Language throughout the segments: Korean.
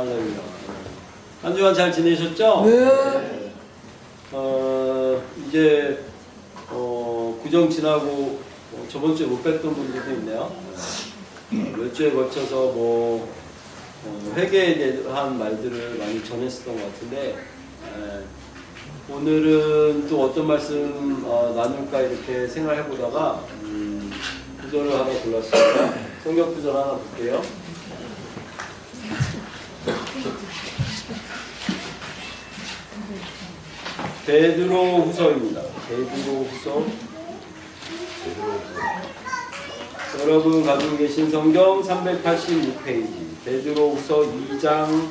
할렐루야. 한 주간 잘 지내셨죠? 네. 이제 구정 지나고 저번 주에 못 뵀던 분들도 있네요. 몇 주에 걸쳐서 회개에 대한 말들을 많이 전했었던 것 같은데 오늘은 또 어떤 말씀 나눌까 이렇게 생각해 보다가 구절을 하나 골랐습니다. 성경 구절 하나 볼게요. 베드로 후서입니다. 베드로 후서. 여러분 가지고 계신 성경 386페이지 베드로 후서 2장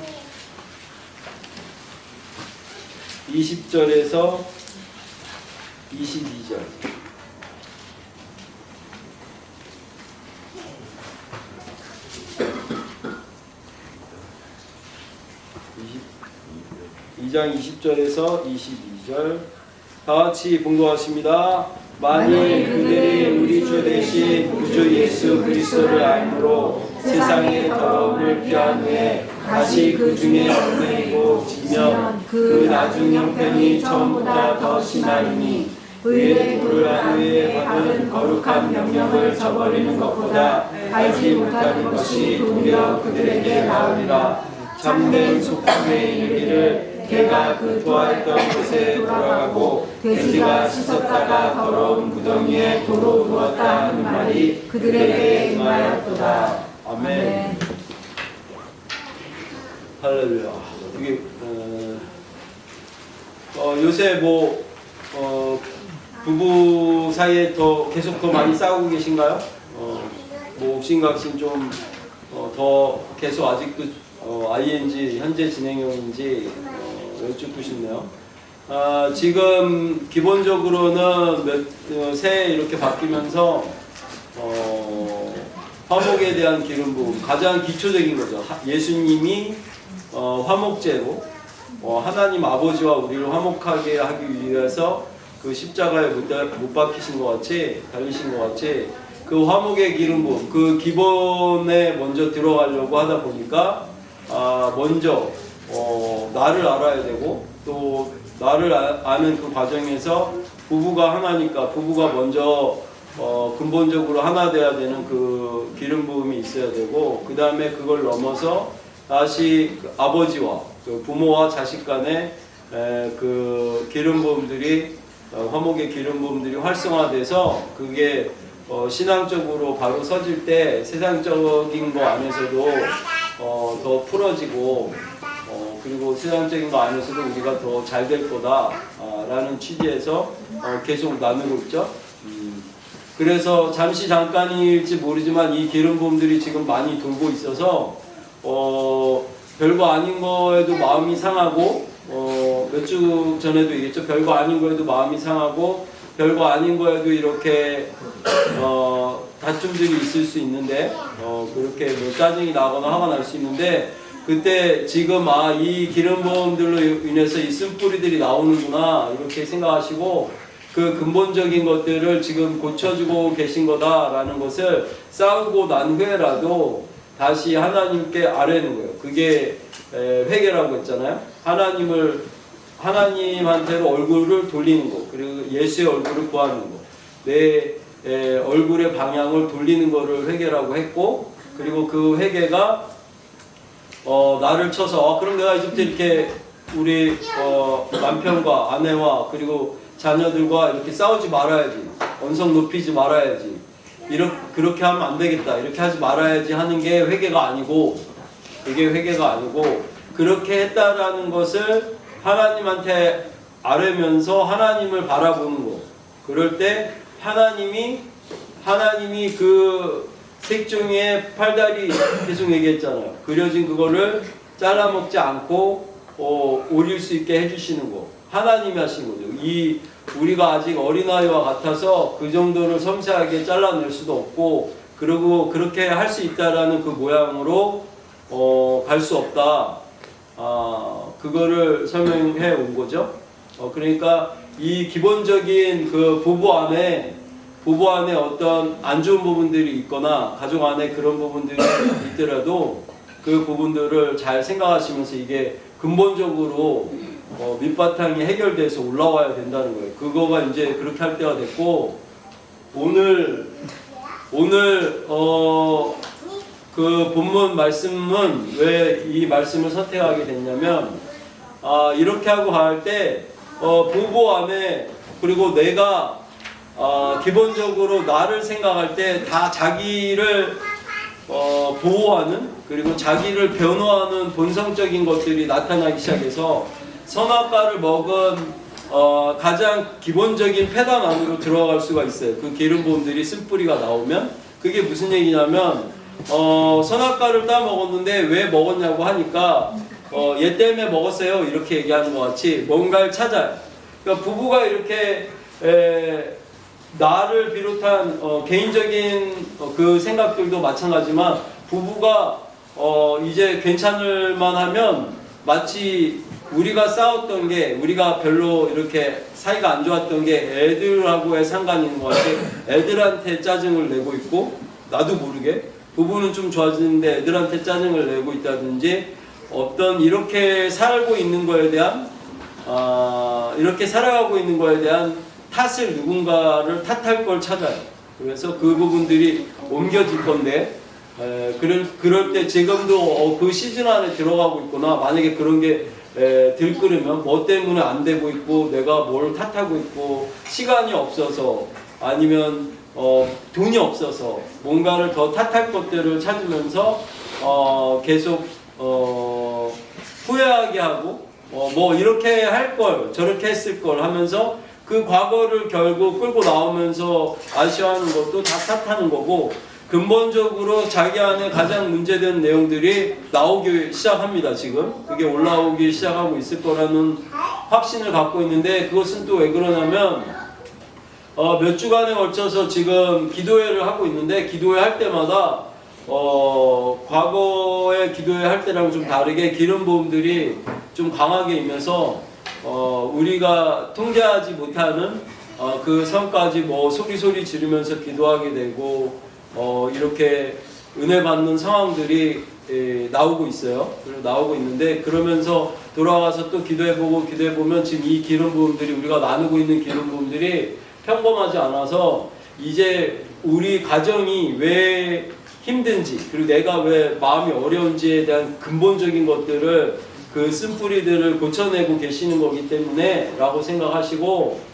20절에서 22절. 이 2장 20절에서 22절 다 같이 봉독하십니다. 만일 그들이 우리 주 대신 구주 예수 그리스도를 알므로 세상의 더러움을 피한 후에 다시 그 중에 얽매이고 지면 그 나중 형편이 처음보다 더 심하리니 의의 불을 한 후에 받은 거룩한 명령을 저버리는 것보다 알지 못하는 것이 도리어 그들에게 나으리라. 참된 속담에 이르기를 개가 그 토하였던 곳에 돌아가고 돼지가 씻었다가 더러운 구덩이에 도로 누웠다 하는 말이 그들에게 임하였도다. 아멘. 할렐루야. 이게 요새 부부 사이에 계속 더 많이 싸우고 계신가요? 옥신각신 좀 더 계속 아직도 ING 현재 진행형인지 여쭙고 싶네요. 지금 기본적으로는 새해 이렇게 바뀌면서 화목에 대한 기름 부음 가장 기초적인 거죠. 예수님이 화목제로 하나님 아버지와 우리를 화목하게 하기 위해서 그 십자가에 못 박히신 것 같이 달리신 것 같이 그 화목의 기름 부음 그 기본에 먼저 들어가려고 하다 보니까 먼저 나를 알아야 되고 또 나를 아는 그 과정에서 부부가 하나니까 부부가 먼저 근본적으로 하나 돼야 되는 그 기름 부음이 있어야 되고 그 다음에 그걸 넘어서 다시 그 아버지와 그 부모와 자식 간의 그 기름 부음들이 화목의 기름 부음들이 활성화돼서 그게 신앙적으로 바로 서질 때 세상적인 거 안에서도 더 풀어지고 그리고 세상적인 거 안에서도 우리가 더 잘 될 거다 라는 취지에서 계속 나누고 있죠. 그래서 잠깐일지 모르지만 이 기름 부음들이 지금 많이 돌고 있어서 별거 아닌 거에도 마음이 상하고 몇 주 전에도 얘기했죠. 별거 아닌 거에도 마음이 상하고 별거 아닌 거에도 이렇게 다툼들이 있을 수 있는데 그렇게 짜증이 나거나 화가 날 수 있는데 그때 지금 이 기름 부음들로 인해서 이 쓴뿌리들이 나오는구나 이렇게 생각하시고 그 근본적인 것들을 지금 고쳐주고 계신 거다라는 것을 싸우고 난 후에라도 다시 하나님께 아뢰는 거예요. 그게 회개라고 했잖아요. 하나님한테로 얼굴을 돌리는 거, 그리고 예수의 얼굴을 구하는 거, 내 얼굴의 방향을 돌리는 거를 회개라고 했고, 그리고 그 회개가 나를 쳐서 그럼 내가 이제부터 이렇게 우리 남편과 아내와 그리고 자녀들과 이렇게 싸우지 말아야지, 언성 높이지 말아야지, 그렇게 하면 안 되겠다, 이렇게 하지 말아야지 하는 게 회개가 아니고, 그게 회개가 아니고 그렇게 했다라는 것을 하나님한테 아뢰면서 하나님을 바라보는 거. 그럴 때 하나님이 그 색종이의 팔다리 계속 얘기했잖아요. 그려진 그거를 잘라먹지 않고 오릴 수 있게 해주시는 거. 하나님이 하신 거죠. 우리가 아직 어린아이와 같아서 그 정도를 섬세하게 잘라낼 수도 없고 그리고 그렇게 할 수 있다라는 그 모양으로 갈 수 없다. 그거를 설명해 온 거죠. 그러니까 이 기본적인 그 부부 안에 어떤 안 좋은 부분들이 있거나 가족 안에 그런 부분들이 있더라도 그 부분들을 잘 생각하시면서 이게 근본적으로 밑바탕이 해결돼서 올라와야 된다는 거예요. 그거가 이제 그렇게 할 때가 됐고, 오늘 그 본문 말씀은 왜 이 말씀을 선택하게 됐냐면, 이렇게 하고 갈 때 부부 안에, 그리고 내가 기본적으로 나를 생각할 때 다 자기를 보호하는, 그리고 자기를 변호하는 본성적인 것들이 나타나기 시작해서 선악과를 먹은 가장 기본적인 폐단 안으로 들어갈 수가 있어요. 그 기름 부음들이 쓴뿌리가 나오면. 그게 무슨 얘기냐면, 선악과를 따 먹었는데 왜 먹었냐고 하니까 얘 때문에 먹었어요, 이렇게 얘기하는 것 같이 뭔가를 찾아요. 그러니까 부부가 이렇게 나를 비롯한 개인적인 그 생각들도 마찬가지지만, 부부가 이제 괜찮을 만하면 마치 우리가 싸웠던 게, 우리가 별로 이렇게 사이가 안 좋았던 게 애들하고의 상관이 있는 것 같아. 애들한테 짜증을 내고 있고, 나도 모르게 부부는 좀 좋아지는데 애들한테 짜증을 내고 있다든지, 어떤 이렇게 살고 있는 거에 대한 이렇게 살아가고 있는 거에 대한 탓을, 누군가를 탓할 걸 찾아요. 그래서 그 부분들이 옮겨질 건데, 그럴 때 지금도 그 시즌 안에 들어가고 있구나. 만약에 그런 게 들끓으면 뭐 때문에 안 되고 있고, 내가 뭘 탓하고 있고, 시간이 없어서, 아니면 돈이 없어서 뭔가를 더 탓할 것들을 찾으면서 계속 후회하게 하고, 뭐 이렇게 할 걸, 저렇게 했을 걸 하면서 그 과거를 결국 끌고 나오면서 아쉬워하는 것도 다 탓하는 거고, 근본적으로 자기 안에 가장 문제된 내용들이 나오기 시작합니다. 지금 그게 올라오기 시작하고 있을 거라는 확신을 갖고 있는데, 그것은 또 왜 그러냐면, 몇 주간에 걸쳐서 지금 기도회를 하고 있는데, 기도회 할 때마다 과거의 기도회 할 때랑 좀 다르게 기름 부음들이 좀 강하게 임해서 우리가 통제하지 못하는 그 성까지 뭐 소리 지르면서 기도하게 되고, 이렇게 은혜 받는 상황들이 나오고 있어요. 그리고 나오고 있는데, 그러면서 돌아가서 또 기도해보면 지금 이 기름 부음들이, 우리가 나누고 있는 기름 부음들이 평범하지 않아서, 이제 우리 가정이 왜 힘든지, 그리고 내가 왜 마음이 어려운지에 대한 근본적인 것들을, 그 쓴뿌리들을 고쳐내고 계시는 거기 때문에 라고 생각하시고,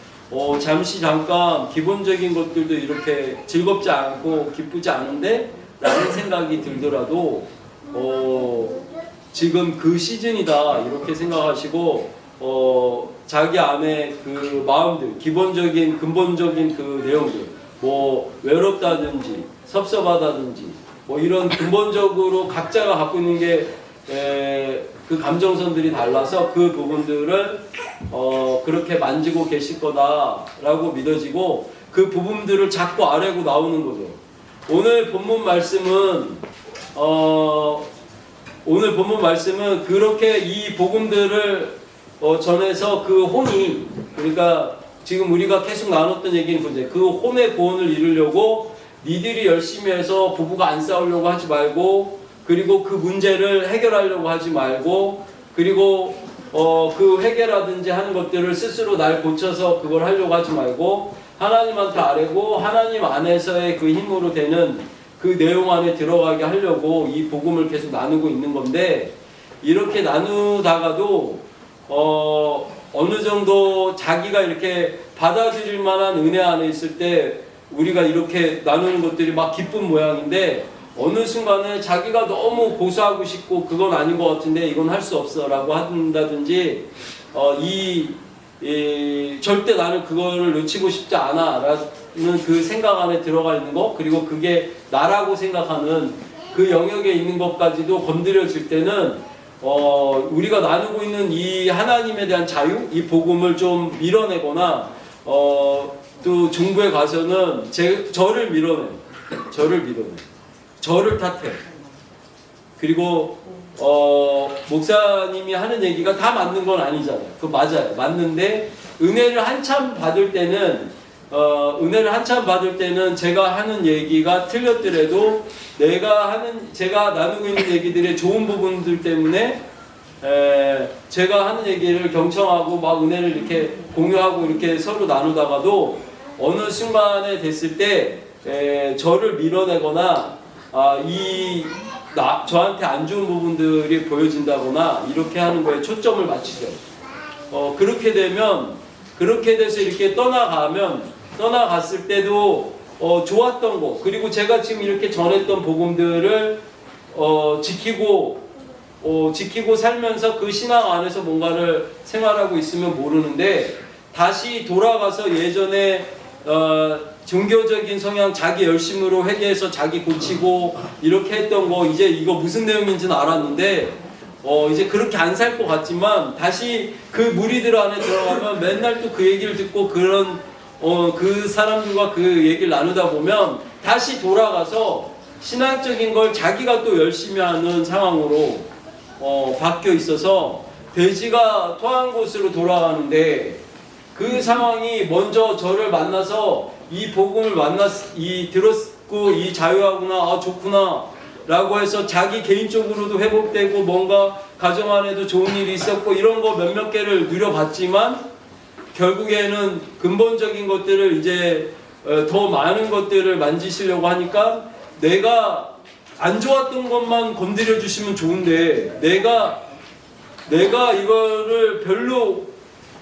잠깐 기본적인 것들도 이렇게 즐겁지 않고 기쁘지 않은데 라는 생각이 들더라도 지금 그 시즌이다 이렇게 생각하시고, 자기 안에 그 마음들, 기본적인 근본적인 그 내용들, 뭐 외롭다든지 섭섭하다든지 뭐 이런 근본적으로 각자가 갖고 있는 게 그 감정선들이 달라서 그 부분들을 그렇게 만지고 계실 거다라고 믿어지고, 그 부분들을 자꾸 아래고 나오는 거죠. 오늘 본문 말씀은 그렇게 이 복음들을 전해서 그 혼이, 그러니까 지금 우리가 계속 나눴던 얘기는 뭐지? 그 혼의 구원을 이루려고 니들이 열심히 해서 부부가 안 싸우려고 하지 말고, 그리고 그 문제를 해결하려고 하지 말고, 그리고 그 회개라든지 하는 것들을 스스로 날 고쳐서 그걸 하려고 하지 말고, 하나님한테 아뢰고 하나님 안에서의 그 힘으로 되는 그 내용 안에 들어가게 하려고 이 복음을 계속 나누고 있는 건데, 이렇게 나누다가도 어느 정도 자기가 이렇게 받아들일 만한 은혜 안에 있을 때 우리가 이렇게 나누는 것들이 막 기쁜 모양인데, 어느 순간에 자기가 너무 고수하고 싶고 그건 아닌 것 같은데 이건 할 수 없어 라고 한다든지, 절대 나는 그거를 놓치고 싶지 않아 라는 그 생각 안에 들어가 있는 거, 그리고 그게 나라고 생각하는 그 영역에 있는 것까지도 건드려질 때는 우리가 나누고 있는 이 하나님에 대한 자유, 이 복음을 좀 밀어내거나, 또 중부에 가서는 저를 밀어내, 저를 탓해. 그리고 목사님이 하는 얘기가 다 맞는 건 아니잖아요. 그거 맞아요. 맞는데 은혜를 한참 받을 때는 은혜를 한참 받을 때는 제가 하는 얘기가 틀렸더라도 제가 나누고 있는 얘기들의 좋은 부분들 때문에 제가 하는 얘기를 경청하고 막 은혜를 이렇게 공유하고 이렇게 서로 나누다가도 어느 순간에 됐을 때 저를 밀어내거나 저한테 안 좋은 부분들이 보여진다거나 이렇게 하는 거에 초점을 맞추죠. 그렇게 돼서 이렇게 떠나갔을 때도 좋았던 거, 그리고 제가 지금 이렇게 전했던 복음들을 지키고 살면서 그 신앙 안에서 뭔가를 생활하고 있으면 모르는데, 다시 돌아가서 예전에 종교적인 성향, 자기 열심으로 회개해서 자기 고치고 이렇게 했던 거, 이제 이거 무슨 내용인지는 알았는데 이제 그렇게 안 살 것 같지만, 다시 그 무리들 안에 들어가면 맨날 또 그 얘기를 듣고 그 사람들과 그 얘기를 나누다 보면 다시 돌아가서 신앙적인 걸 자기가 또 열심히 하는 상황으로 바뀌어 있어서 돼지가 토한 곳으로 돌아가는데, 그 상황이 먼저 저를 만나서 이 복음을 들었고 이 자유하구나, 좋구나 라고 해서 자기 개인적으로도 회복되고 뭔가 가정 안에도 좋은 일이 있었고 이런 거 몇몇 개를 누려봤지만, 결국에는 근본적인 것들을 이제 더 많은 것들을 만지시려고 하니까, 내가 안 좋았던 것만 건드려 주시면 좋은데 내가 이거를 별로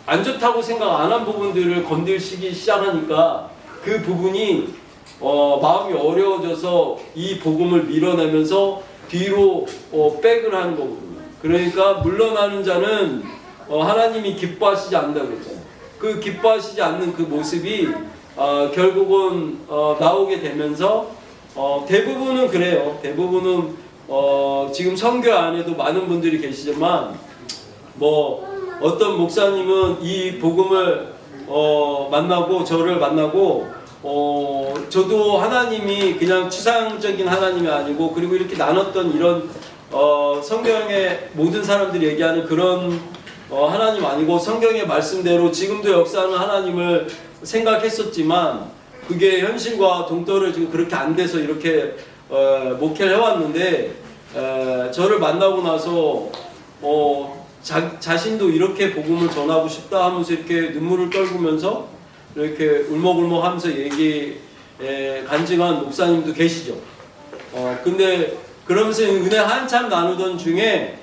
안 좋다고 생각 안 한 부분들을 건드리기 시작하니까 그 부분이 마음이 어려워져서 이 복음을 밀어내면서 뒤로 백을 하는 거거든요. 그러니까 물러나는 자는 하나님이 기뻐하시지 않는다고 그랬잖아요. 그 기뻐하시지 않는 그 모습이 결국은 나오게 되면서 대부분은 그래요. 대부분은 지금 선교 안에도 많은 분들이 계시지만, 어떤 목사님은 이 복음을 만나고 저를 만나고 저도 하나님이 그냥 추상적인 하나님이 아니고, 그리고 이렇게 나눴던 이런 성경의 모든 사람들이 얘기하는 그런 하나님 아니고, 성경의 말씀대로 지금도 역사하는 하나님을 생각했었지만 그게 현실과 동떨어지고 그렇게 안 돼서 이렇게 목회를 해왔는데, 저를 만나고 나서 자신도 이렇게 복음을 전하고 싶다 하면서 이렇게 눈물을 떨구면서 이렇게 울먹울먹 하면서 간증한 목사님도 계시죠. 근데 그러면서 은혜 한참 나누던 중에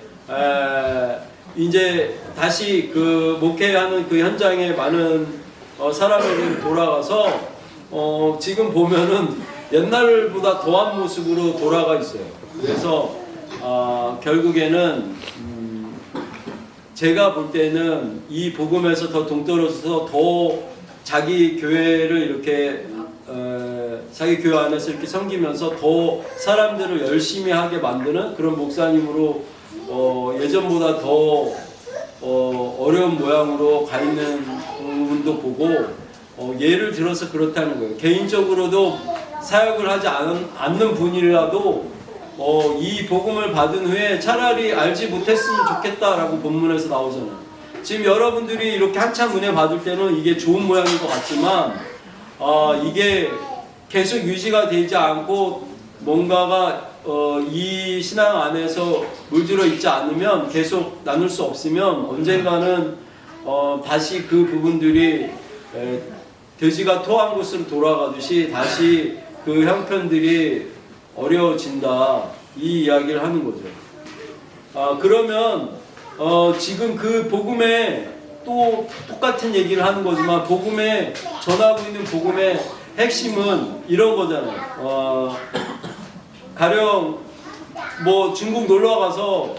이제 다시 그 목회하는 그 현장에 많은 사람들이 돌아가서 지금 보면은 옛날보다 더한 모습으로 돌아가 있어요. 그래서 결국에는 제가 볼 때는 이 복음에서 더 동떨어져서 더 자기 교회를 이렇게 자기 교회 안에서 이렇게 섬기면서 더 사람들을 열심히 하게 만드는 그런 목사님으로 예전보다 더 어려운 모양으로 가 있는 부분도 보고 예를 들어서 그렇다는 거예요. 개인적으로도 사역을 하지 않는 분이라도 이 복음을 받은 후에 차라리 알지 못했으면 좋겠다라고 본문에서 나오잖아요. 지금 여러분들이 이렇게 한참 은혜 받을 때는 이게 좋은 모양인 것 같지만 이게 계속 유지가 되지 않고 뭔가가 이 신앙 안에서 물들어 있지 않으면, 계속 나눌 수 없으면 언젠가는 다시 그 부분들이 돼지가 토한 곳으로 돌아가듯이 다시 그 형편들이 어려워진다, 이 이야기를 하는 거죠. 그러면 지금 그 복음에 또 똑같은 얘기를 하는 거지만, 복음에 전하고 있는 복음의 핵심은 이런 거잖아요. 가령 중국 놀러 가서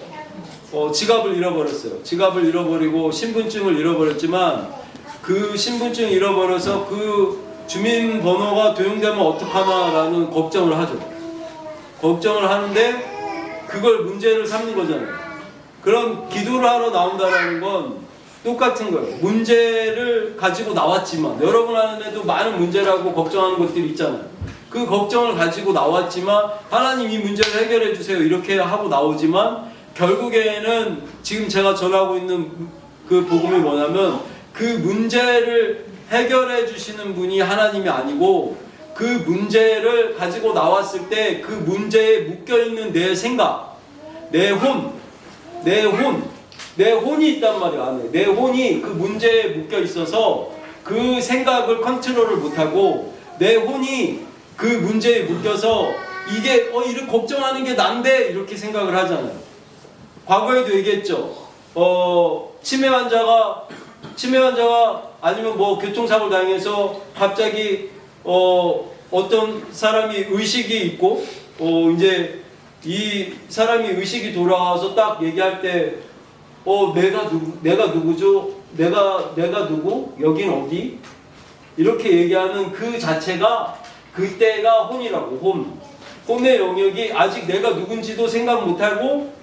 지갑을 잃어버렸어요. 지갑을 잃어버리고 신분증을 잃어버렸지만, 그 신분증 잃어버려서 그 주민번호가 도용되면 어떡하나라는 걱정을 하죠. 걱정을 하는데 그걸 문제를 삼는 거잖아요. 그럼 기도를 하러 나온다라는 건 똑같은 거예요. 문제를 가지고 나왔지만, 여러분 안에도 많은 문제라고 걱정하는 것들이 있잖아요. 그 걱정을 가지고 나왔지만, 하나님 이 문제를 해결해 주세요 이렇게 하고 나오지만, 결국에는 지금 제가 전하고 있는 그 복음이 뭐냐면, 그 문제를 해결해 주시는 분이 하나님이 아니고 그 문제를 가지고 나왔을 때 그 문제에 묶여있는 내 생각, 내 혼이 있단 말이야. 안에. 내 혼이 그 문제에 묶여 있어서 그 생각을 컨트롤을 못하고 내 혼이 그 문제에 묶여서 이게 이렇게 걱정하는 게 난데 이렇게 생각을 하잖아요. 과거에도 얘기했죠. 치매 환자가 아니면 뭐 교통사고를 당해서 갑자기 어떤 사람이 의식이 있고 이제 이 사람이 의식이 돌아와서 딱 얘기할 때 내가 누구죠? 내가 누구? 여긴 어디? 이렇게 얘기하는 그 자체가 그때가 혼이라고. 혼의 영역이 아직 내가 누군지도 생각 못하고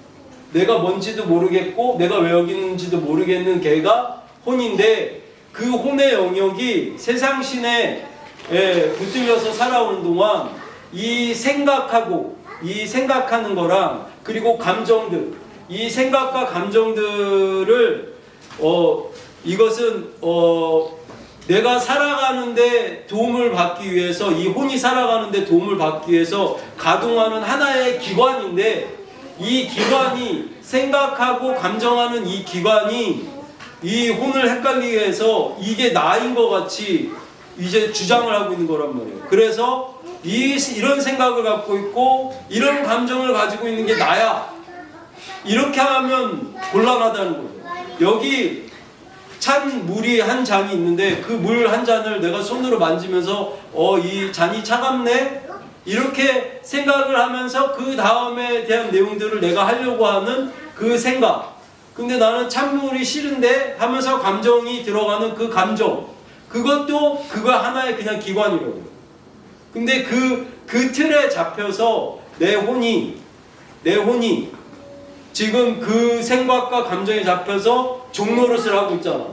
내가 뭔지도 모르겠고 내가 왜 여기 있는지도 모르겠는 걔가 혼인데 그 혼의 영역이 세상 신에 붙들려서 살아오는 동안 이 생각하는 거랑 그리고 감정들, 이 생각과 감정들을 이것은 내가 살아가는데 도움을 받기 위해서 이 혼이 살아가는데 도움을 받기 위해서 가동하는 하나의 기관인데 이 기관이 생각하고 감정하는 이 기관이 이 혼을 헷갈리게 해서 이게 나인 것 같이 이제 주장을 하고 있는 거란 말이에요. 그래서 이런 생각을 갖고 있고 이런 감정을 가지고 있는 게 나야. 이렇게 하면 곤란하다는 거죠. 여기 찬 물이 한 잔이 있는데 그 물 한 잔을 내가 손으로 만지면서 이 잔이 차갑네? 이렇게 생각을 하면서 그 다음에 대한 내용들을 내가 하려고 하는 그 생각. 근데 나는 찬물이 싫은데 하면서 감정이 들어가는 그 감정. 그것도 그거 하나의 그냥 기관이라고요. 근데 그 틀에 잡혀서 내 혼이 지금 그 생각과 감정에 잡혀서 종노릇을 하고 있잖아.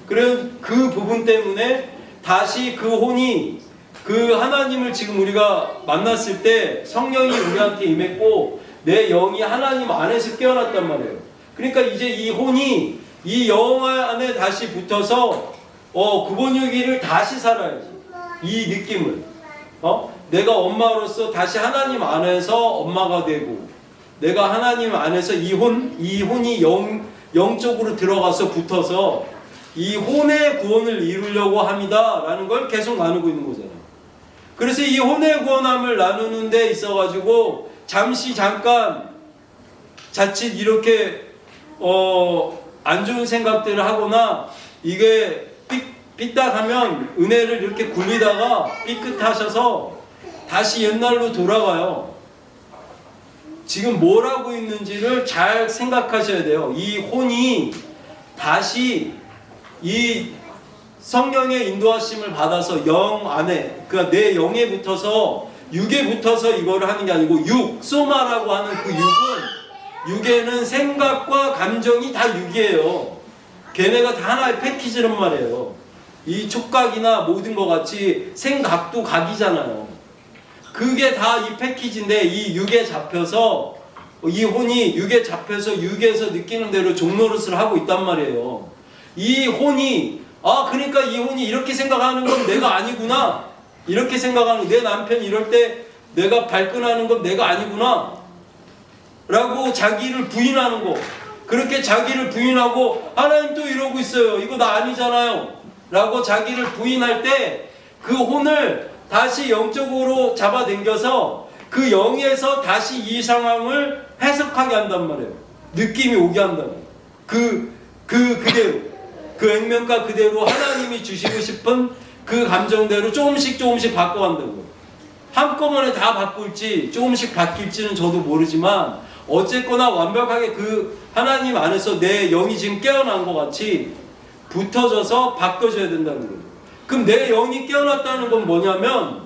그래서 그 부분 때문에 다시 그 혼이 그 하나님을 지금 우리가 만났을 때 성령이 우리한테 임했고 내 영이 하나님 안에서 깨어났단 말이에요. 그러니까 이제 이 혼이 이 영 안에 다시 붙어서 그 근육을 다시 살아야지. 이 느낌을 내가 엄마로서 다시 하나님 안에서 엄마가 되고 내가 하나님 안에서 이 혼이 영적으로 들어가서 붙어서 이 혼의 구원을 이루려고 합니다 라는 걸 계속 나누고 있는 거잖아요. 그래서 이 혼의 구원함을 나누는 데 있어가지고 잠깐 자칫 이렇게 안 좋은 생각들을 하거나 이게 삐딱하면 은혜를 이렇게 굴리다가 삐끗하셔서 다시 옛날로 돌아가요. 지금 뭘 하고 있는지를 잘 생각하셔야 돼요. 이 혼이 다시 이 성령의 인도하심을 받아서 영 안에, 그러니까 내 영에 붙어서 육에 붙어서 이거를 하는 게 아니고 소마라고 하는 그 육에는 생각과 감정이 다 육이에요. 걔네가 다 하나의 패키지란 말이에요. 이 촉각이나 모든 것 같이 생각도 각이잖아요. 그게 다 이 패키지인데 이 육에 잡혀서 이 혼이 육에 잡혀서 육에서 느끼는 대로 종노릇을 하고 있단 말이에요. 이 혼이 그러니까 이 혼이 이렇게 생각하는 건 내가 아니구나. 이렇게 생각하는 내 남편이 이럴 때 내가 발끈하는 건 내가 아니구나 라고 자기를 부인하는 거. 그렇게 자기를 부인하고 하나님 또 이러고 있어요. 이거 나 아니잖아요 라고 자기를 부인할 때 그 혼을 다시 영적으로 잡아당겨서 그 영에서 다시 이 상황을 해석하게 한단 말이에요. 느낌이 오게 한단 말이에요. 그대로 그 액면가 그대로 하나님이 주시고 싶은 그 감정대로 조금씩 바꿔간다고요. 한꺼번에 다 바꿀지 조금씩 바뀔지는 저도 모르지만 어쨌거나 완벽하게 그 하나님 안에서 내 영이 지금 깨어난 것 같이 붙어져서 바꿔줘야 된다는 거예요. 그럼 내 영이 깨어났다는 건 뭐냐면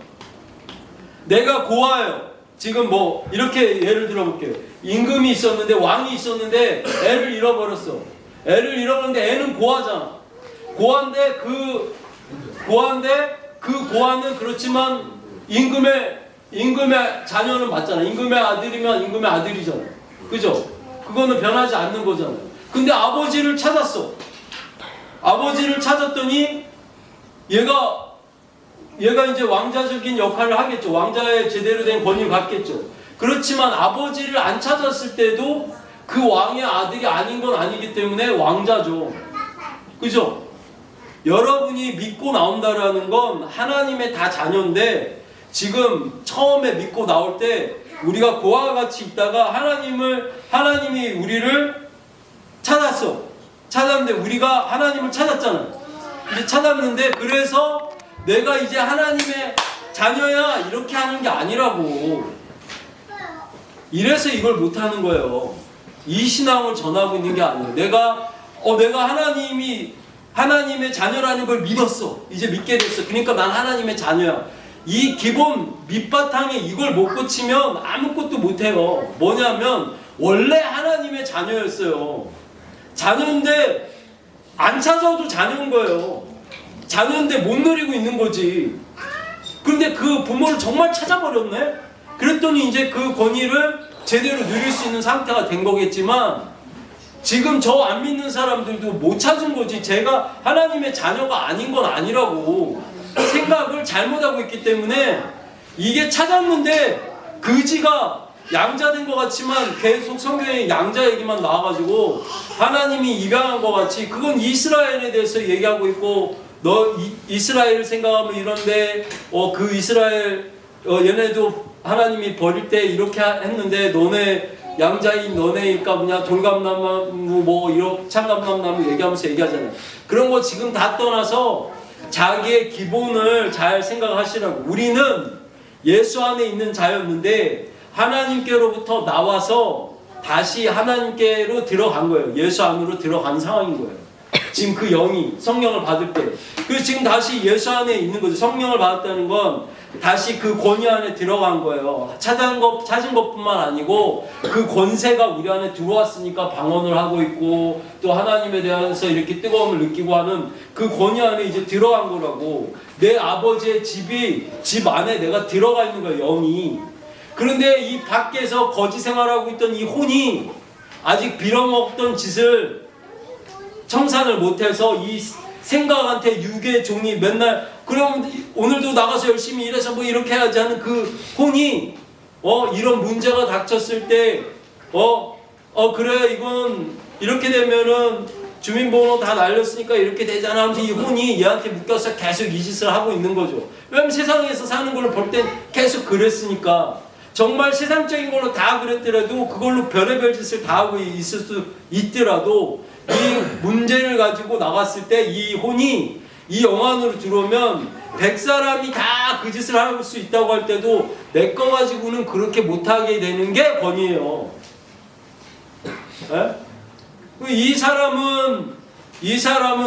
내가 고아예요. 지금 뭐 이렇게 예를 들어볼게요. 임금이 있었는데 왕이 있었는데 애를 잃어버렸어. 애를 잃어버렸는데 애는 고아잖아. 고아인데 그 고아는 그렇지만 임금의 자녀는 맞잖아. 임금의 아들이면 임금의 아들이잖아. 그죠? 그거는 변하지 않는 거잖아요. 근데 아버지를 찾았어. 아버지를 찾았더니 얘가 이제 왕자적인 역할을 하겠죠. 왕자의 제대로 된 권위를 갖겠죠. 그렇지만 아버지를 안 찾았을 때도 그 왕의 아들이 아닌 건 아니기 때문에 왕자죠. 그죠? 여러분이 믿고 나온다라는 건 하나님의 다 자녀인데, 지금 처음에 믿고 나올 때 우리가 고아와 같이 있다가 하나님이 우리를 찾았는데 우리가 하나님을 찾았잖아요. 이제 찾았는데, 그래서 내가 이제 하나님의 자녀야 이렇게 하는 게 아니라고. 이래서 이걸 못하는 거예요. 이 신앙을 전하고 있는 게 아니에요. 내가 하나님의 자녀라는 걸 믿었어. 이제 믿게 됐어. 그러니까 난 하나님의 자녀야. 이 기본 밑바탕에 이걸 못 고치면 아무것도 못해요. 뭐냐면 원래 하나님의 자녀였어요. 자녀인데 안 찾아도 자녀인 거예요. 자녀인데 못 누리고 있는 거지. 그런데 그 부모를 정말 찾아버렸네? 그랬더니 이제 그 권위를 제대로 누릴 수 있는 상태가 된 거겠지만, 지금 저 안 믿는 사람들도 못 찾은 거지. 제가 하나님의 자녀가 아닌 건 아니라고 생각을 잘못하고 있기 때문에, 이게 찾았는데 그지가 양자된 것 같지만 계속 성경에 양자 얘기만 나와가지고 하나님이 입양한 것 같이, 그건 이스라엘에 대해서 얘기하고 있고, 너 이스라엘을 생각하면 이런데 그 이스라엘 얘네도 하나님이 버릴 때 이렇게 했는데 너네 양자인 너네일까 뭐냐, 돌감나무 뭐 이런 참감나무 얘기하잖아요. 그런 거 지금 다 떠나서 자기의 기본을 잘 생각하시라고. 우리는 예수 안에 있는 자였는데 하나님께로부터 나와서 다시 하나님께로 들어간 거예요. 예수 안으로 들어간 상황인 거예요. 지금 그 영이 성령을 받을 때, 그래서 지금 다시 예수 안에 있는 거죠. 성령을 받았다는 건 다시 그 권위 안에 들어간 거예요. 찾은 것뿐만 아니고 그 권세가 우리 안에 들어왔으니까 방언을 하고 있고, 또 하나님에 대해서 이렇게 뜨거움을 느끼고 하는 그 권위 안에 이제 들어간 거라고. 내 아버지의 집 안에 내가 들어가 있는 거예요, 영이. 그런데 이 밖에서 거지 생활하고 있던 이 혼이 아직 빌어먹던 짓을 청산을 못해서 이 생각한테 육의 종이 맨날 그럼 오늘도 나가서 열심히 일해서 뭐 이렇게 해야지 하는 그 혼이 이런 문제가 닥쳤을 때 그래 이건 이렇게 되면은 주민번호 다 날렸으니까 이렇게 되잖아 하면서 이 혼이 얘한테 묶여서 계속 이 짓을 하고 있는 거죠. 왜냐면 세상에서 사는 걸로 볼 땐 계속 그랬으니까. 정말 세상적인 걸로 다 그랬더라도, 그걸로 별의별 짓을 다 하고 있을 수 있더라도, 이 문제를 가지고 나갔을 때 이 혼이 이 영 안으로 들어오면 100사람이 다 그 짓을 할 수 있다고 할 때도 내 거 가지고는 그렇게 못하게 되는 게 권위예요. 이 사람은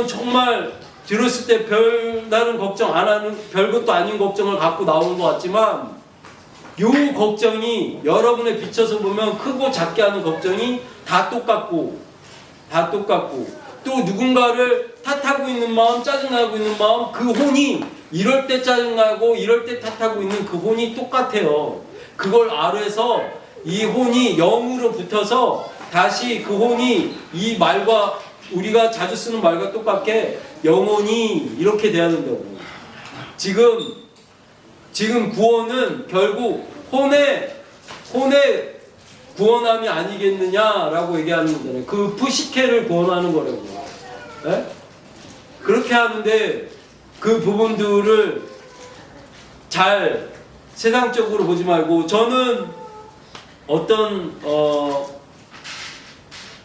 정말 들었을 때 별다른 걱정 안 하는, 별것도 아닌 걱정을 갖고 나오는 것 같지만, 요 걱정이 여러분의 비춰서 보면 크고 작게 하는 걱정이 다 똑같고 또 누군가를 탓하고 있는 마음, 짜증나고 있는 마음, 그 혼이 이럴 때 짜증나고 이럴 때 탓하고 있는 그 혼이 똑같아요. 그걸 아래서 이 혼이 영으로 붙어서 다시 그 혼이 이 말과 우리가 자주 쓰는 말과 똑같게 영혼이 이렇게 돼야 된다고. 지금 구원은 결국 혼의 구원함이 아니겠느냐라고 얘기하는 거잖아요. 그 푸시케를 구원하는 거라고. 네? 그렇게 하는데 그 부분들을 잘 세상적으로 보지 말고, 저는 어떤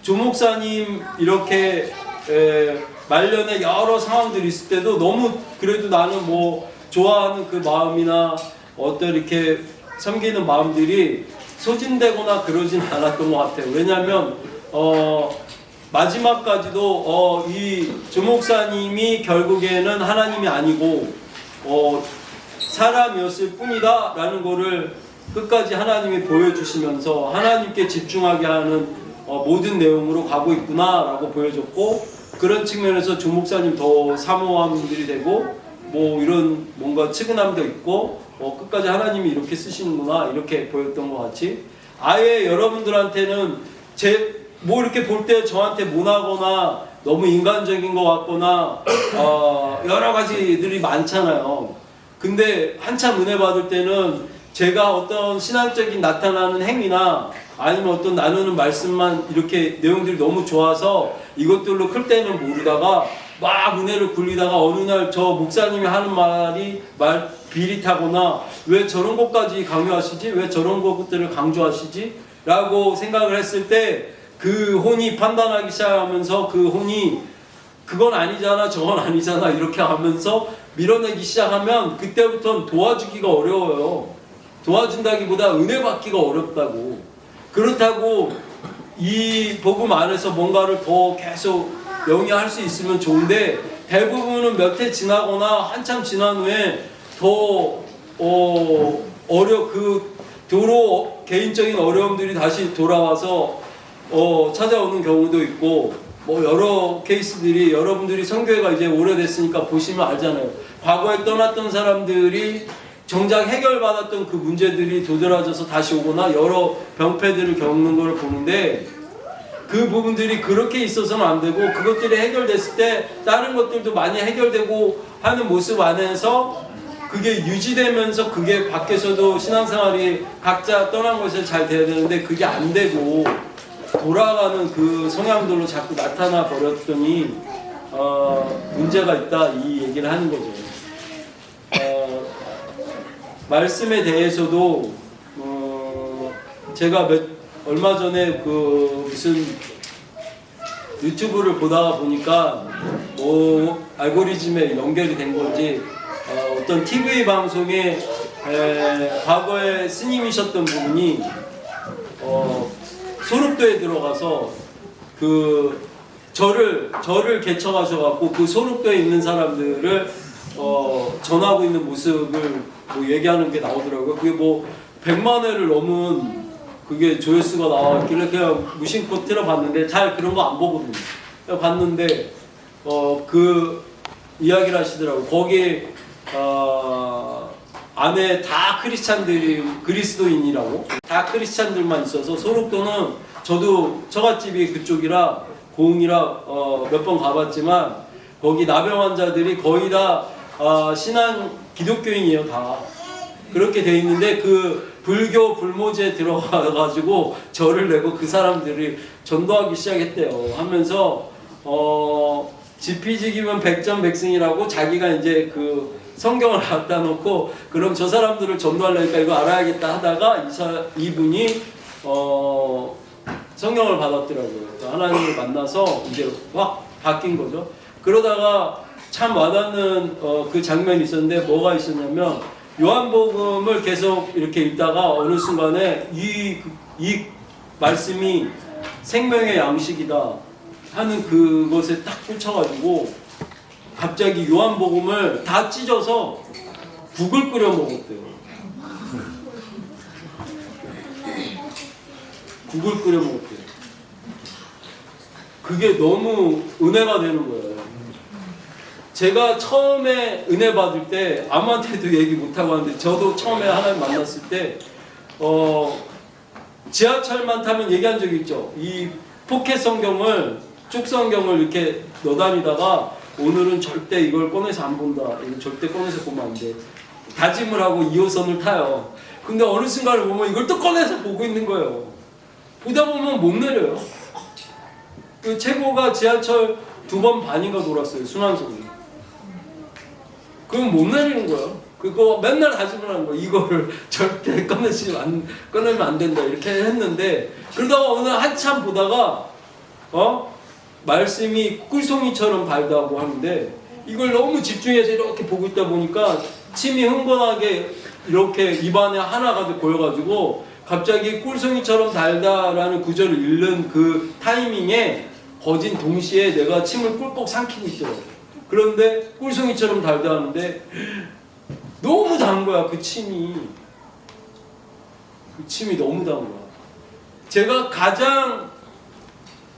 조목사님 이렇게 말년에 여러 상황들이 있을 때도 너무 그래도 나는 뭐 좋아하는 그 마음이나 어떤 이렇게 섬기는 마음들이 소진되거나 그러진 않았던 것 같아요. 왜냐하면 마지막까지도 이 주목사님이 결국에는 하나님이 아니고 사람이었을 뿐이다 라는 거를 끝까지 하나님이 보여주시면서 하나님께 집중하게 하는 모든 내용으로 가고 있구나 라고 보여줬고, 그런 측면에서 주목사님 더 사모함들이 되고 뭐 이런 뭔가 측은함도 있고 끝까지 하나님이 이렇게 쓰시는구나 이렇게 보였던 것 같이, 아예 여러분들한테는 뭐 이렇게 볼 때 저한테 모나거나 너무 인간적인 것 같거나 여러 가지들이 많잖아요. 근데 한참 은혜 받을 때는 제가 어떤 신앙적인 나타나는 행위나 아니면 어떤 나누는 말씀만 이렇게 내용들이 너무 좋아서 이것들로 클 때는 모르다가 막 은혜를 굴리다가 어느 날 저 목사님이 하는 말이 비릿하거나 왜 저런 것까지 강요하시지? 왜 저런 것들을 강조하시지? 라고 생각을 했을 때 그 혼이 판단하기 시작하면서 그 혼이 그건 아니잖아 저건 아니잖아 이렇게 하면서 밀어내기 시작하면 그때부터는 도와주기가 어려워요. 도와준다기보다 은혜 받기가 어렵다고. 그렇다고 이 복음 안에서 뭔가를 더 계속 영위할 수 있으면 좋은데 대부분은 몇 해 지나거나 한참 지난 후에 더 도로 개인적인 어려움들이 다시 돌아와서 찾아오는 경우도 있고 뭐 여러 케이스들이 여러분들이 선교회가 이제 오래됐으니까 보시면 알잖아요. 과거에 떠났던 사람들이 정작 해결받았던 그 문제들이 도드라져서 다시 오거나 여러 병폐들을 겪는 걸 보는데 그 부분들이 그렇게 있어서는 안 되고 그것들이 해결됐을 때 다른 것들도 많이 해결되고 하는 모습 안에서 그게 유지되면서 그게 밖에서도 신앙생활이 각자 떠난 곳에 잘 돼야 되는데 그게 안 되고 돌아가는 그 성향들로 자꾸 나타나 버렸더니 문제가 있다 이 얘기를 하는 거죠. 말씀에 대해서도 제가 얼마 전에 그 무슨 유튜브를 보다가 보니까 뭐 알고리즘에 연결이 된 건지 어떤 TV 방송에 과거에 스님이셨던 분이 소록도에 들어가서 그 절을 개척하셔갖고 그 소록도에 있는 사람들을 전하고 있는 모습을 뭐 얘기하는 게 나오더라고요. 그게 뭐 100만 회를 넘은 그게 조회수가 나왔길래 그냥 무심코 틀어봤는데 잘 그런 거 안 보거든요. 그냥 봤는데 그 이야기를 하시더라고요. 거기 안에 다 크리스찬들이 그리스도인이라고 다 크리스찬들만 있어서 소록도는 저도 처갓집이 그쪽이라 고흥이라 몇 번 가봤지만 거기 나병 환자들이 거의 다 신앙 기독교인이에요. 다 그렇게 돼 있는데 그 불교 불모지에 들어가가지고 절을 내고 그 사람들이 전도하기 시작했대요. 하면서 지피지기면 백전백승이라고 자기가 이제 그 성경을 갖다 놓고 그럼 저 사람들을 전도하려니까 이거 알아야겠다 하다가 이분이 성경을 받았더라고요. 하나님을 만나서 이제 확 바뀐 거죠. 그러다가 참 와닿는 그 장면이 있었는데 뭐가 있었냐면 요한복음을 계속 이렇게 읽다가 어느 순간에 이 말씀이 생명의 양식이다 하는 그것에 딱 꽂혀가지고 갑자기 요한복음을 다 찢어서 국을 끓여 먹었대요. 국을 끓여 먹었대요. 그게 너무 은혜가 되는 거예요. 제가 처음에 은혜 받을 때 아무한테도 얘기 못하고 하는데 저도 처음에 하나님 만났을 때 지하철만 타면 얘기한 적이 있죠. 이 포켓 성경을 쭉 성경을 이렇게 넣어다니다가 오늘은 절대 이걸 꺼내서 안 본다. 이거 절대 꺼내서 보면 안 돼. 다짐을 하고 2호선을 타요. 근데 어느 순간을 보면 이걸 또 꺼내서 보고 있는 거예요. 보다 보면 못 내려요. 그 최고가 지하철 2번 반인가 돌았어요. 순환석이. 그럼 못 내리는 거예요. 그거 맨날 다짐을 하는 거예요. 이거를 절대 꺼내면 안 된다. 이렇게 했는데 그러다가 오늘 한참 보다가 말씀이 꿀송이처럼 달다고 하는데 이걸 너무 집중해서 이렇게 보고 있다 보니까 침이 흥건하게 이렇게 입안에 하나 가득 고여가지고 갑자기 꿀송이처럼 달다라는 구절을 읽는 그 타이밍에 거진 동시에 내가 침을 꿀꺽 삼키고 있더라고요. 그런데 꿀송이처럼 달다 하는데 너무 단 거야. 그 침이 너무 단 거야. 제가 가장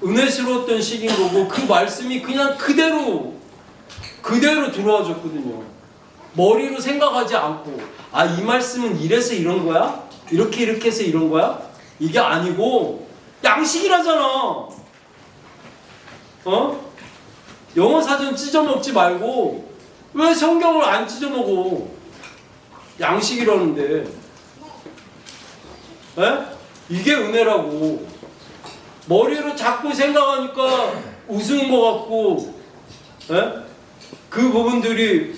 은혜스러웠던 시기인 거고 그 말씀이 그냥 그대로 들어와 줬거든요. 머리로 생각하지 않고 이 말씀은 이래서 이런 거야? 이렇게 해서 이런 거야? 이게 아니고 양식이라잖아. 영어 사전 찢어먹지 말고 왜 성경을 안 찢어먹어? 양식이라는데. 에? 이게 은혜라고. 머리로 자꾸 생각하니까 우스운 것 같고, 에? 그 부분들이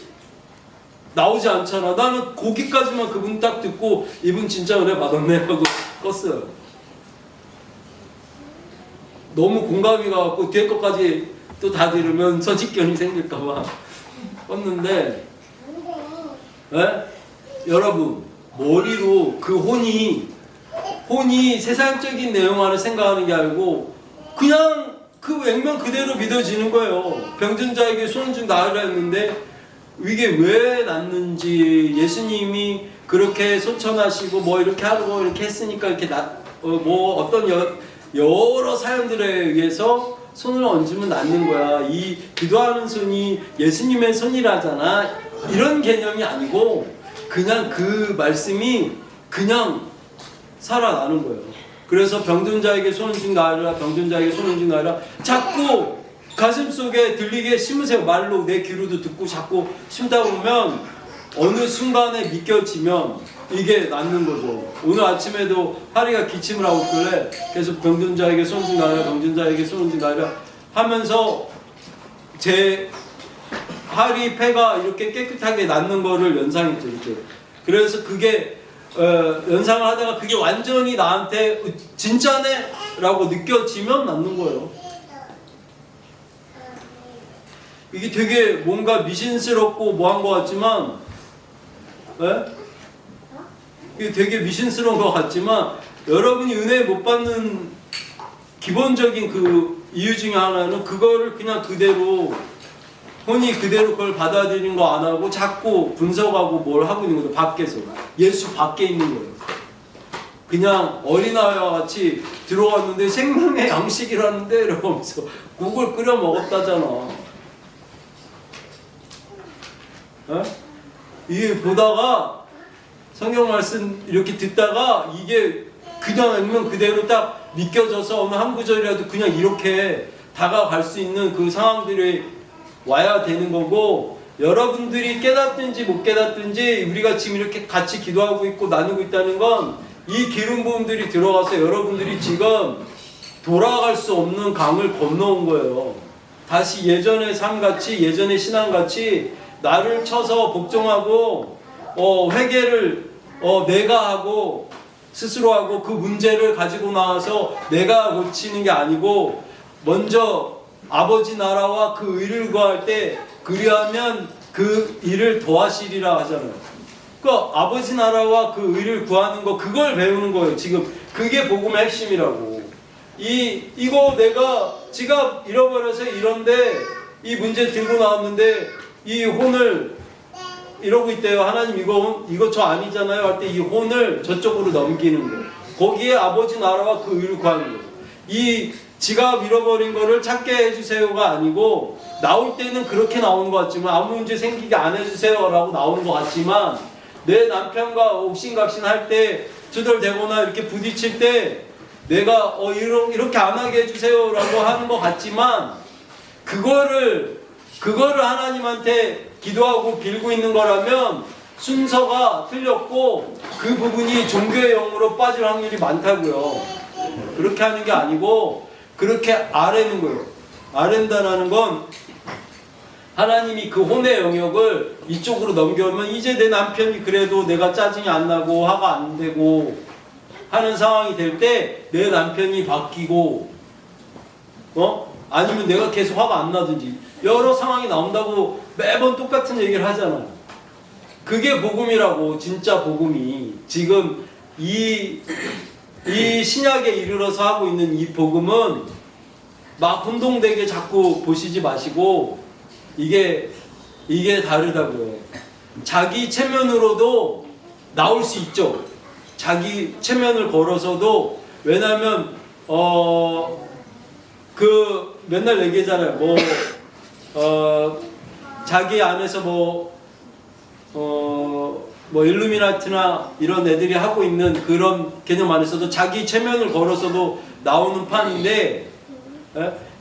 나오지 않잖아. 나는 거기까지만 그분 딱 듣고 이분 진짜 은혜 받았네 하고 껐어요. 너무 공감이 가갖고 뒤에 것까지 또 다 들으면 선입견이 생길까봐 껐는데, 에? 여러분 머리로 그 혼이 세상적인 내용 안에 생각하는 게 아니고 그냥 그 액면 그대로 믿어지는 거예요. 병든 자에게 손을 좀 나으라 했는데 이게 왜 낫는지, 예수님이 그렇게 소천하시고 뭐 이렇게 하고 이렇게 했으니까 이렇게 뭐 어떤 여러 사연들에 의해서 손을 얹으면 낫는 거야. 이 기도하는 손이 예수님의 손이라잖아. 이런 개념이 아니고 그냥 그 말씀이 그냥 살아나는 거예요. 그래서 병든 자에게 손을 좀 나으라, 병든 자에게 손을 좀 나으라 자꾸 가슴 속에 들리게 심으세요. 말로 내 귀로도 듣고 자꾸 심다 보면 어느 순간에 믿겨지면 이게 낫는 거죠. 오늘 아침에도 하리가 기침을 하고 있길래 계속 병든 자에게 손 좀 나으라, 병든 자에게 손 좀 나으라 하면서 제 하리 폐가 이렇게 깨끗하게 낫는 거를 연상했죠. 이렇게. 그래서 그게 연상을 하다가 그게 완전히 나한테 진짜네 라고 느껴지면 낫는 거예요. 이게 되게 뭔가 미신스럽고 뭐한 것 같지만, 이게 되게 미신스러운 것 같지만 여러분이 은혜 못 받는 기본적인 그 이유 중에 하나는 그거를 그냥 그대로 혼이 그대로 그걸 받아들이는 거 안 하고 자꾸 분석하고 뭘 하고 있는 거죠. 밖에서 예수 밖에 있는 거예요. 그냥 어린아이와 같이 들어왔는데 생명의 양식이라는데 이러면서 국을 끓여 먹었다잖아. 이게 보다가 성경 말씀 이렇게 듣다가 이게 그냥 액면 그대로 딱 믿겨져서 어느 한 구절이라도 그냥 이렇게 다가갈 수 있는 그 상황들이 와야 되는 거고, 여러분들이 깨닫든지 못 깨닫든지 우리가 지금 이렇게 같이 기도하고 있고 나누고 있다는 건 이 기름 부음들이 들어가서 여러분들이 지금 돌아갈 수 없는 강을 건너온 거예요. 다시 예전의 삶같이, 예전의 신앙같이 나를 쳐서 복종하고 회개를 내가 하고 스스로 하고 그 문제를 가지고 나와서 내가 고치는 게 아니고 먼저 아버지 나라와 그 의를 구할 때 그리하면 그 일을 더하시리라 하잖아요. 그러니까 아버지 나라와 그 의를 구하는 거, 그걸 배우는 거예요. 지금 그게 복음의 핵심이라고. 이거 내가 지갑 잃어버려서 이런데 이 문제 들고 나왔는데 이 혼을 이러고 있대요. 하나님 이거 저 아니잖아요 할 때 이 혼을 저쪽으로 넘기는 거예요. 거기에 아버지 나라와 그 의를 구하는 거예요. 이 지갑 잃어버린 거를 찾게 해주세요가 아니고, 나올 때는 그렇게 나오는 것 같지만 아무 문제 생기게 안 해주세요 라고 나오는 것 같지만, 내 남편과 옥신각신 할 때 투덜대거나 이렇게 부딪힐 때 내가 이렇게 안 하게 해주세요 라고 하는 것 같지만, 그거를 하나님한테 기도하고 빌고 있는 거라면 순서가 틀렸고 그 부분이 종교의 영으로 빠질 확률이 많다고요. 그렇게 하는 게 아니고 그렇게 아뢰는 거예요. 아랜다라는 건 하나님이 그 혼의 영역을 이쪽으로 넘겨오면 이제 내 남편이 그래도 내가 짜증이 안 나고 화가 안 되고 하는 상황이 될 때 내 남편이 바뀌고 아니면 내가 계속 화가 안 나든지 여러 상황이 나온다고 매번 똑같은 얘기를 하잖아요. 그게 복음이라고. 진짜 복음이 지금 이 신약에 이르러서 하고 있는 이 복음은 막 혼동되게 자꾸 보시지 마시고 이게 다르다고요. 자기 체면으로도 나올 수 있죠. 자기 체면을 걸어서도. 왜냐면 그 맨날 얘기하잖아요. 자기 안에서 일루미나티나 이런 애들이 하고 있는 그런 개념 안에서도 자기 체면을 걸어서도 나오는 판인데,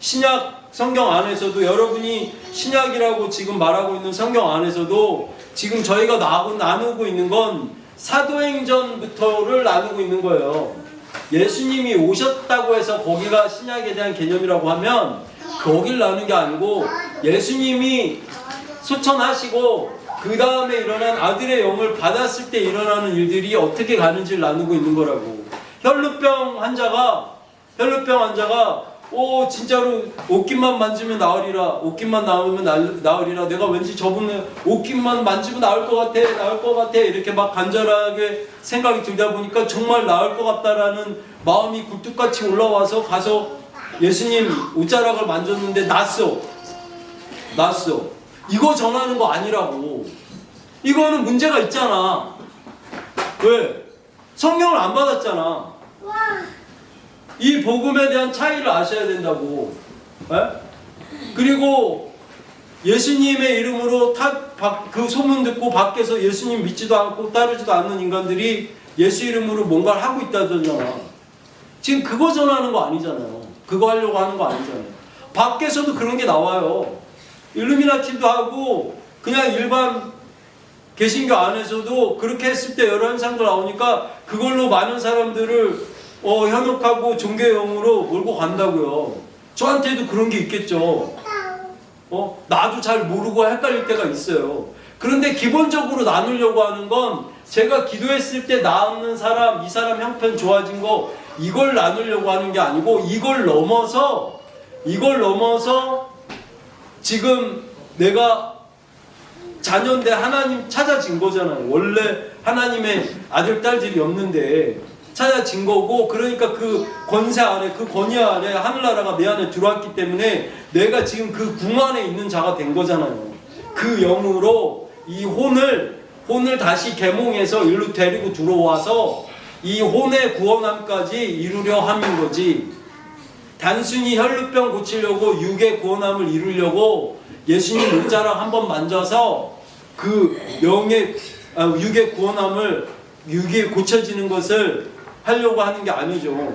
신약 성경 안에서도 여러분이 신약이라고 지금 말하고 있는 성경 안에서도 지금 저희가 나누고 있는 건 사도행전부터를 나누고 있는 거예요. 예수님이 오셨다고 해서 거기가 신약에 대한 개념이라고 하면 거길 나누는 게 아니고 예수님이 소천하시고 그 다음에 일어난 아들의 영을 받았을 때 일어나는 일들이 어떻게 가는지를 나누고 있는 거라고. 혈루병 환자가 진짜로 옷깃만 만지면 나으리라, 옷깃만 나오면 나으리라, 내가 왠지 저분은 옷깃만 만지면 나을 것 같아 이렇게 막 간절하게 생각이 들다 보니까 정말 나을 것 같다라는 마음이 굴뚝같이 올라와서 가서 예수님 옷자락을 만졌는데 났어. 이거 전하는 거 아니라고. 이거는 문제가 있잖아. 왜? 성령을 안 받았잖아. 이 복음에 대한 차이를 아셔야 된다고. 그리고 예수님의 이름으로 그 소문 듣고 밖에서 예수님 믿지도 않고 따르지도 않는 인간들이 예수 이름으로 뭔가를 하고 있다잖아. 지금 그거 전하는 거 아니잖아요. 그거 하려고 하는 거 아니잖아요. 밖에서도 그런 게 나와요. 일루미나티도 하고 그냥 일반 개신교 안에서도 그렇게 했을 때 여러 현상들 나오니까 그걸로 많은 사람들을 현혹하고 종교의 영으로 몰고 간다고요. 저한테도 그런 게 있겠죠. 나도 잘 모르고 헷갈릴 때가 있어요. 그런데 기본적으로 나누려고 하는 건 제가 기도했을 때 나오는 사람, 이 사람 형편 좋아진 거 이걸 나누려고 하는 게 아니고 이걸 넘어서 지금 내가 자녀인데 하나님 찾아진 거잖아요. 원래 하나님의 아들, 딸들이 없는데 찾아진 거고, 그러니까 그 권세 아래, 그 권위 아래 하늘나라가 내 안에 들어왔기 때문에 내가 지금 그 궁 안에 있는 자가 된 거잖아요. 그 영으로 이 혼을 다시 계몽해서 일로 데리고 들어와서 이 혼의 구원함까지 이루려 함인 거지. 단순히 혈루병 고치려고 육의 구원함을 이루려고 예수님 옷자락 한번 만져서 그 육의 구원함을, 육이 고쳐지는 것을 하려고 하는 게 아니죠.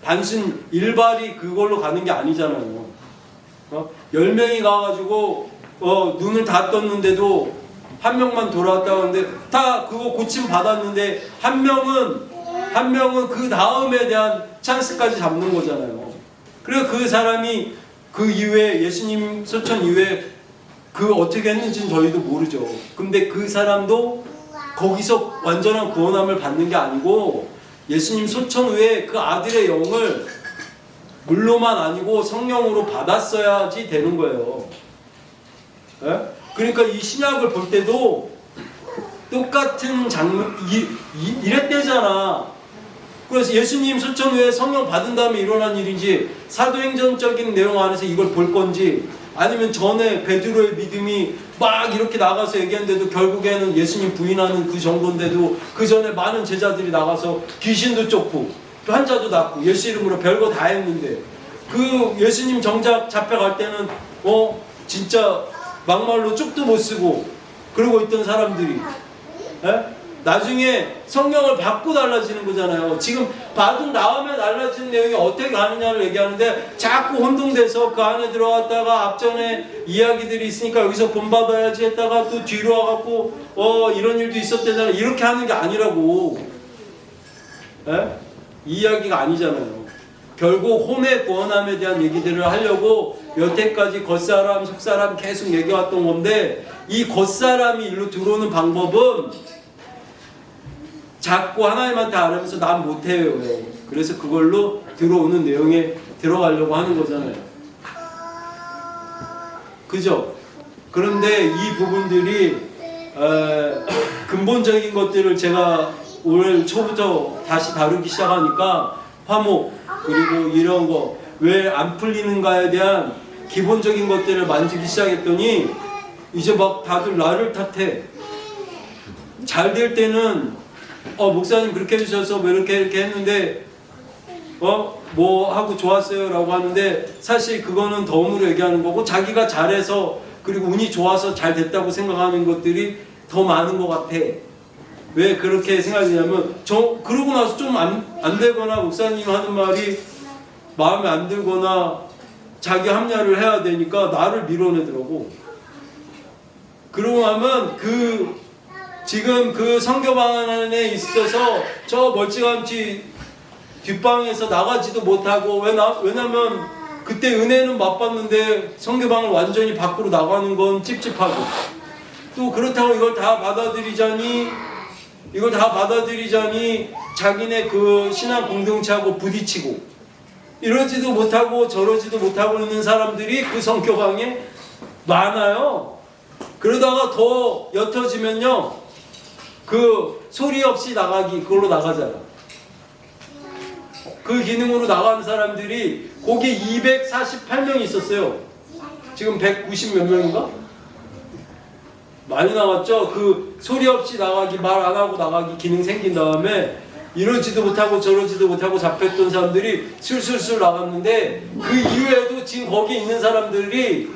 단순 일발이 그걸로 가는 게 아니잖아요. 10명이 가가지고 눈을 다 떴는데도 한 명만 돌아왔다고 하는데 다 그거 고침 받았는데 한 명은 그 다음에 대한 찬스까지 잡는 거잖아요. 그래서 그 사람이 그 이후에 예수님 소천 이후에 그 어떻게 했는지는 저희도 모르죠. 근데 그 사람도 거기서 완전한 구원함을 받는 게 아니고 예수님 소천 후에 그 아들의 영을 물로만 아니고 성령으로 받았어야지 되는 거예요. 그러니까 이 신약을 볼 때도 똑같은 장면 이랬대잖아. 그래서 예수님 소천 후에 성령 받은 다음에 일어난 일인지 사도행전적인 내용 안에서 이걸 볼 건지, 아니면 전에 베드로의 믿음이 막 이렇게 나가서 얘기했는데도 결국에는 예수님 부인하는 그 정도인데도 그 전에 많은 제자들이 나가서 귀신도 쫓고 환자도 낫고 예수 이름으로 별거 다 했는데 그 예수님 정작 잡혀갈 때는 진짜 막말로 쪽도 못 쓰고 그러고 있던 사람들이 나중에 성령을 받고 달라지는 거잖아요. 지금 받은 다음에 달라지는 내용이 어떻게 가느냐를 얘기하는데 자꾸 혼동돼서 그 안에 들어갔다가 앞전에 이야기들이 있으니까 여기서 본받아야지 했다가 또 뒤로 와갖고 이런 일도 있었대잖아요. 이렇게 하는 게 아니라고. 이 이야기가 아니잖아요. 결국 혼의 구원함에 대한 얘기들을 하려고 여태까지 겉사람 속사람 계속 얘기해왔던 건데, 이 겉사람이 일로 들어오는 방법은 자꾸 하나님한테 알면서 난 못해요. 그래서 그걸로 들어오는 내용에 들어가려고 하는 거잖아요. 그죠? 그런데 이 부분들이 근본적인 것들을 제가 올 초부터 다시 다루기 시작하니까 화목 그리고 이런 거 왜 안 풀리는가에 대한 기본적인 것들을 만지기 시작했더니 이제 막 다들 나를 탓해. 잘 될 때는 목사님 그렇게 해주셔서 뭐 이렇게 했는데 뭐 하고 좋았어요 라고 하는데, 사실 그거는 덤으로 얘기하는 거고 자기가 잘해서 그리고 운이 좋아서 잘 됐다고 생각하는 것들이 더 많은 것 같아. 왜 그렇게 생각하냐면 그러고 나서 좀 안 되거나 목사님 하는 말이 마음에 안 들거나 자기 합리화를 해야 되니까 나를 밀어내더라고. 그러고 나면 지금 그 성교방 안에 있어서 저 멀찌감치 뒷방에서 나가지도 못하고 왜냐면 그때 은혜는 맛봤는데 성교방을 완전히 밖으로 나가는 건 찝찝하고 또 그렇다고 이걸 다 받아들이자니 자기네 그 신앙 공동체하고 부딪히고 이러지도 못하고 저러지도 못하고 있는 사람들이 그 성교방에 많아요. 그러다가 더 옅어지면요 그 소리 없이 나가기 그걸로 나가잖아. 그 기능으로 나가는 사람들이 거기 248명이 있었어요. 지금 190 몇 명인가? 많이 나왔죠. 그 소리 없이 나가기, 말 안 하고 나가기 기능 생긴 다음에 이러지도 못하고 저러지도 못하고 잡혔던 사람들이 술술술 나갔는데 그 이후에도 지금 거기 있는 사람들이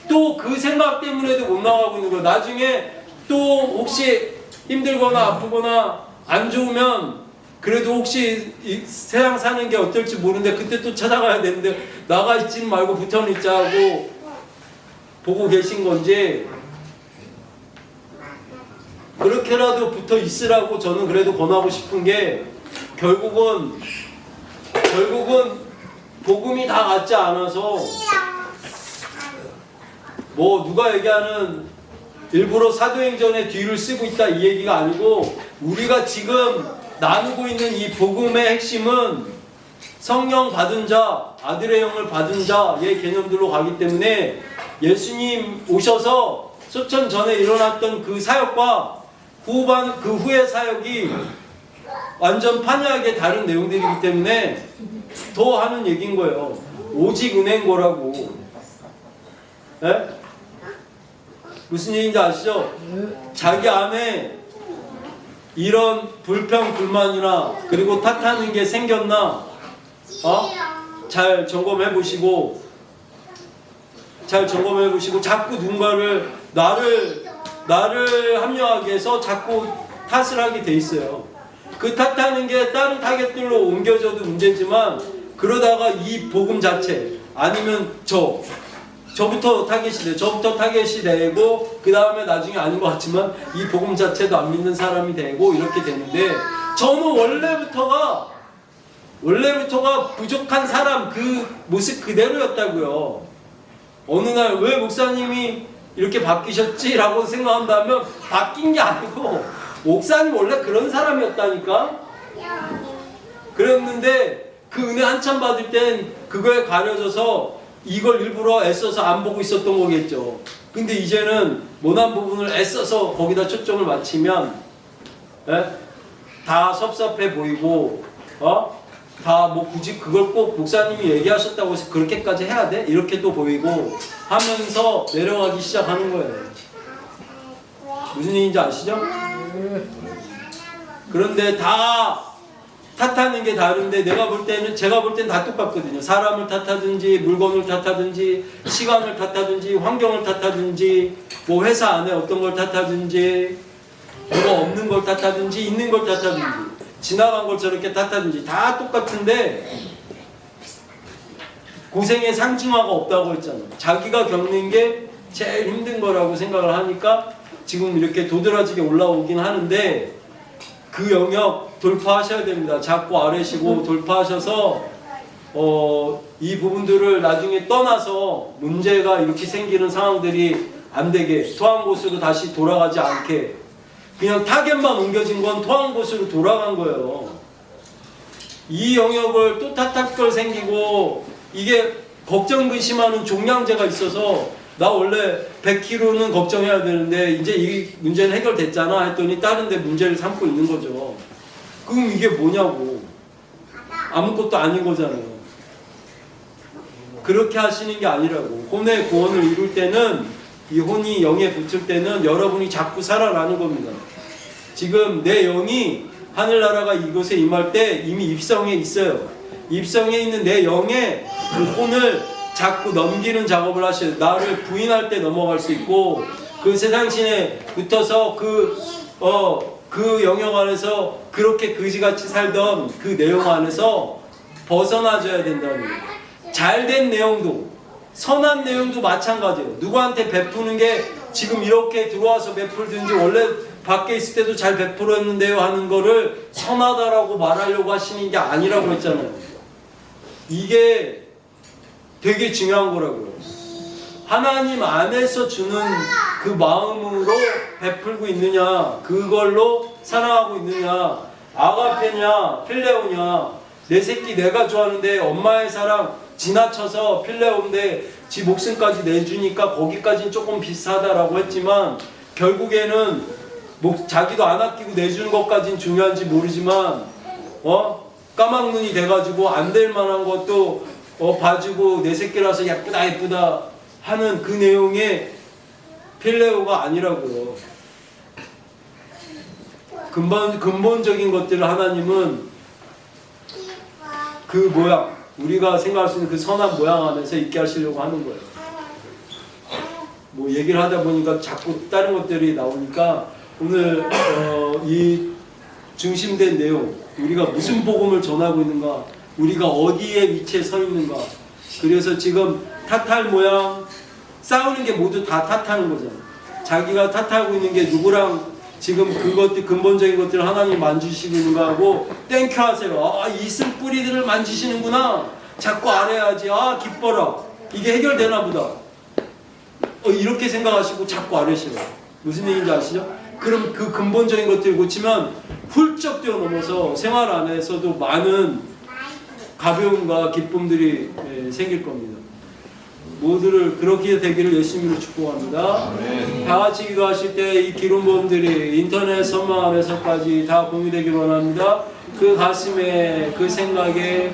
또 그 생각 때문에도 못 나가고 있는 거예요. 나중에 또 혹시 힘들거나 아프거나 안 좋으면 그래도 혹시 이 세상 사는 게 어떨지 모르는데 그때 또 찾아가야 되는데 나가 있지 말고 붙어 있자고 보고 계신 건지 그렇게라도 붙어 있으라고 저는 그래도 권하고 싶은 게 결국은 복음이 다 같지 않아서 뭐 누가 얘기하는 일부러 사도행전의 뒤를 쓰고 있다 이 얘기가 아니고 우리가 지금 나누고 있는 이 복음의 핵심은 성령 받은 자, 아들의 영을 받은 자의 개념들로 가기 때문에 예수님 오셔서 수천 전에 일어났던 그 사역과 그 후의 사역이 완전 판이하게 다른 내용들이기 때문에 더 하는 얘기인 거예요. 오직 은혜인 거라고. 네? 무슨 얘기인지 아시죠? 자기 안에 이런 불평, 불만이나 그리고 탓하는 게 생겼나 잘 점검해 보시고 자꾸 누군가를 나를 합리화하기 위해서 자꾸 탓을 하게 돼 있어요. 그 탓하는 게 다른 타겟들로 옮겨져도 문제지만 그러다가 이 복음 자체 아니면 저부터 타겟이 되고 그 다음에 나중에 아닌 것 같지만 이 복음 자체도 안 믿는 사람이 되고 이렇게 되는데 저는 원래부터가 부족한 사람 그 모습 그대로였다고요. 어느 날 왜 목사님이 이렇게 바뀌셨지? 라고 생각한다면 바뀐 게 아니고 목사님 원래 그런 사람이었다니까. 그랬는데 그 은혜 한참 받을 땐 그거에 가려져서 이걸 일부러 애써서 안 보고 있었던 거겠죠. 근데 이제는 모난 부분을 애써서 거기다 초점을 맞추면 다 섭섭해 보이고 다 뭐 굳이 그걸 꼭 목사님이 얘기하셨다고 해서 그렇게까지 해야 돼? 이렇게 또 보이고 하면서 내려가기 시작하는 거예요. 무슨 얘기인지 아시죠? 그런데 다 탓하는 게 다른데 제가 볼 때는 다 똑같거든요. 사람을 탓하든지 물건을 탓하든지 시간을 탓하든지 환경을 탓하든지 뭐 회사 안에 어떤 걸 탓하든지 뭐가 없는 걸 탓하든지 있는 걸 탓하든지 지나간 걸 저렇게 탓하든지 다 똑같은데 고생의 상징화가 없다고 했잖아요. 자기가 겪는 게 제일 힘든 거라고 생각을 하니까 지금 이렇게 도드라지게 올라오긴 하는데 그 영역 돌파하셔야 됩니다. 자꾸 아래시고 돌파하셔서 이 부분들을 나중에 떠나서 문제가 이렇게 생기는 상황들이 안 되게 토한 곳으로 다시 돌아가지 않게 그냥 타겟만 옮겨진 건 토한 곳으로 돌아간 거예요. 이 영역을 또 탓할 걸 생기고 이게 걱정 근심하는 종량제가 있어서 나 원래 100kg는 걱정해야 되는데 이제 이 문제는 해결됐잖아 했더니 다른 데 문제를 삼고 있는 거죠. 그럼 이게 뭐냐고. 아무것도 아닌 거잖아요. 그렇게 하시는 게 아니라고. 혼의 구원을 이룰 때는 이 혼이 영에 붙을 때는 여러분이 자꾸 살아나는 겁니다. 지금 내 영이 하늘나라가 이곳에 임할 때 이미 입성에 있어요. 입성에 있는 내 영에 그 혼을 자꾸 넘기는 작업을 하셔요. 나를 부인할 때 넘어갈 수 있고 그 세상신에 붙어서 그 영역 안에서 그렇게 그지같이 살던 그 내용 안에서 벗어나져야 된다는 거예요. 잘된 내용도, 선한 내용도 마찬가지예요. 누구한테 베푸는 게 지금 이렇게 들어와서 베풀든지 원래 밖에 있을 때도 잘 베풀었는데요 하는 거를 선하다라고 말하려고 하시는 게 아니라고 했잖아요. 이게 되게 중요한 거라고요. 하나님 안에서 주는 그 마음으로 베풀고 있느냐, 그걸로 사랑하고 있느냐, 아가페냐 필레오냐. 내 새끼 내가 좋아하는데 엄마의 사랑 지나쳐서 필레오인데 지 목숨까지 내주니까 거기까지는 조금 비슷하다라고 했지만 결국에는 자기도 안 아끼고 내주는 것까지는 중요한지 모르지만 까막눈이 돼가지고 안 될 만한 것도 봐주고 내 새끼라서 예쁘다 예쁘다 하는 그 내용의 필레오가 아니라고요. 근본적인 것들을 하나님은 그 모양, 우리가 생각할 수 있는 그 선한 모양 안에서 있게 하시려고 하는 거예요. 뭐 얘기를 하다 보니까 자꾸 다른 것들이 나오니까 오늘 이 중심된 내용, 우리가 무슨 복음을 전하고 있는가, 우리가 어디에 위치에 서 있는가. 그래서 지금 탓할 모양, 싸우는 게 모두 다 탓하는 거잖아요. 자기가 탓하고 있는 게 누구랑 지금 그것들 근본적인 것들을 하나님 만지시고 있는가 하고 땡큐 하세요. 이 쓴뿌리들을 만지시는구나. 자꾸 알아야지. 기뻐라. 이게 해결되나 보다. 이렇게 생각하시고 자꾸 아뢰시라. 무슨 얘기인지 아시죠? 그럼 그 근본적인 것들을 고치면 훌쩍 뛰어넘어서 생활 안에서도 많은 가벼움과 기쁨들이 생길 겁니다. 모두를 그렇게 되기를 예수님으로 축복합니다. 다 같이 기도하실 때 이 기름부음들이 인터넷 선망함에서까지 다 공유되길 원합니다. 그 가슴에 그 생각에